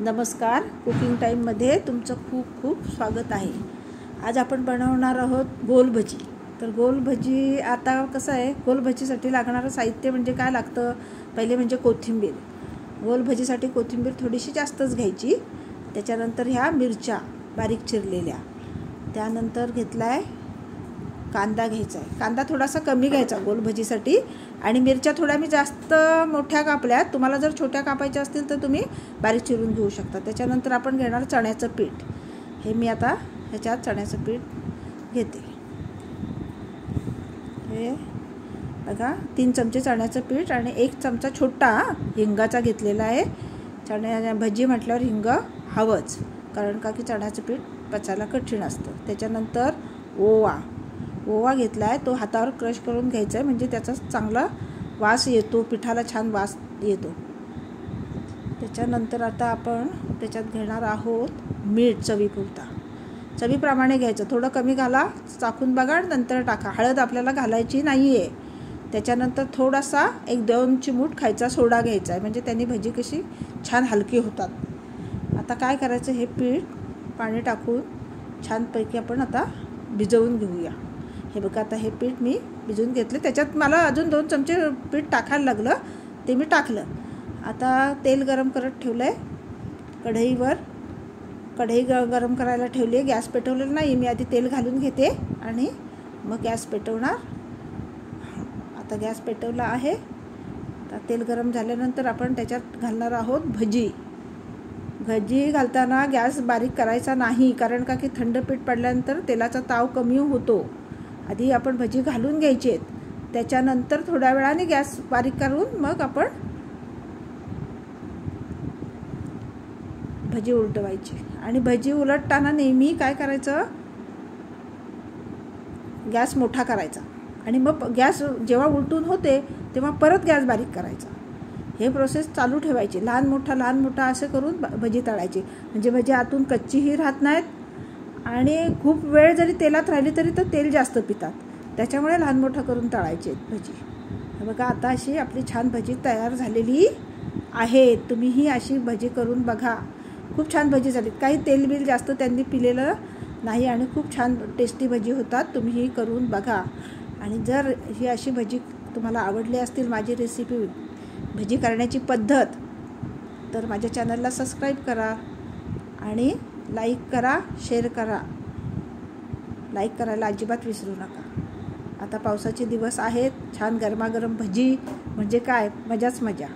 नमस्कार, कुकिंग टाईममध्ये तुमचं खूप खूप स्वागत आहे। आज आपण बनवणार आहोत गोल भजी। तर गोल भजी आता कसं आहे, गोल भजीसाठी लागणारं साहित्य म्हणजे काय लागतं, पहिले म्हणजे कोथिंबीर। गोल भजीसाठी कोथिंबीर थोडीशी जास्तच घ्यायची। त्याच्यानंतर ह्या मिरच्या बारीक चिरलेल्या, त्यानंतर घेतलाय कांदा घ्यायचा आहे। कांदा थोडासा कमी घ्यायचा गोल भजीसाठी, आणि मिरच्या थोड्या मी जास्त मोठ्या कापल्या। तुम्हाला जर छोट्या कापायच्या असतील तर तुम्ही बारीक चिरून घेऊ शकता। त्याच्यानंतर आपण घेणार चण्याचं पीठ। हे मी आता ह्याच्यात चण्याचं पीठ घेते। हे बघा, 3 चमचे चण्याचं पीठ आणि 1 चमचा छोटा हिंगाचा घेतलेला आहे। चण्या भजी म्हटल्यावर हिंग हवंच, कारण का की चण्याचं पीठ पचायला कठीण असतं। त्याच्यानंतर ओवा घेतला आहे, तो हातावर क्रश करून घ्यायचा आहे, म्हणजे त्याचा चांगला वास येतो, पिठाला छान वास येतो। त्याच्यानंतर आता आपण त्याच्यात घेणार आहोत मीठ चवीप्रमाणे घ्यायचं। थोडं कमी घाला, चाखून बघा आणि नंतर टाका। हळद आपल्याला घालायची नाही आहे। त्याच्यानंतर थोडासा 1-2 चिमूट खायचा सोडा घ्यायचा आहे, म्हणजे त्यांनी भजी कशी छान हलकी होतात। आता काय करायचं, हे पीठ पाणी टाकून छानपैकी आपण आता भिजवून घेऊया। हे बघा, आता हे पीठ मी भिजवून घेतलं। त्याच्यात मला अजून 2 चमचे पीठ टाकायला लागलं, ते मी टाकलं। आता तेल गरम करत ठेवलं आहे कढईवर। कढई गरम करायला ठेवली आहे, गॅस पेटवलेला नाही मी। आधी तेल घालून घेते आणि मग गॅस पेटवणार। आता गॅस पेटवला आहे। आता तेल गरम झाल्यानंतर आपण त्याच्यात घालणार आहोत भजी घालताना गॅस बारीक करायचा नाही, कारण का की थंड पीठ पडल्यानंतर तेलाचा ताव कमी होतो। आधी आपण भजी घालून घ्यायची आहेत, त्याच्यानंतर थोड्या वेळाने गॅस बारीक करून मग आपण भजी उलटवायची। आणि भजी उलटताना नेहमी काय करायचं, गॅस मोठा करायचा आणि मग गॅस जेव्हा उलटून होते तेव्हा परत गॅस बारीक करायचा। हे प्रोसेस चालू ठेवायची, लहान मोठा असे करून भजी तळायची, म्हणजे भजी आतून कच्चीही राहत नाहीत आणि खूप वेळ जरी तेलात राहिली तरी तर तेल जास्त पितात। त्याच्यामुळे लहान मोठं करून तळायचे भजी। बघा, आता अशी आपली छान भजी तयार झालेली आहे। तुम्हीही अशी भजी करून बघा, खूप छान भजी झाली। काही तेल बिल जास्त त्यांनी पिलेलं नाही आणि खूप छान टेस्टी भजी होतात। तुम्हीही करून बघा। आणि जर ही अशी भजी तुम्हाला आवडली असतील, माझी रेसिपी भजी करण्याची पद्धत, तर माझ्या चॅनलला सबस्क्राईब करा आणि लाईक करा, शेअर करा। लाईक करायला अजिबात विसरू नका। आता पावसाचे दिवस आहेत, छान गरमागरम भजी म्हणजे काय मजाच मजा।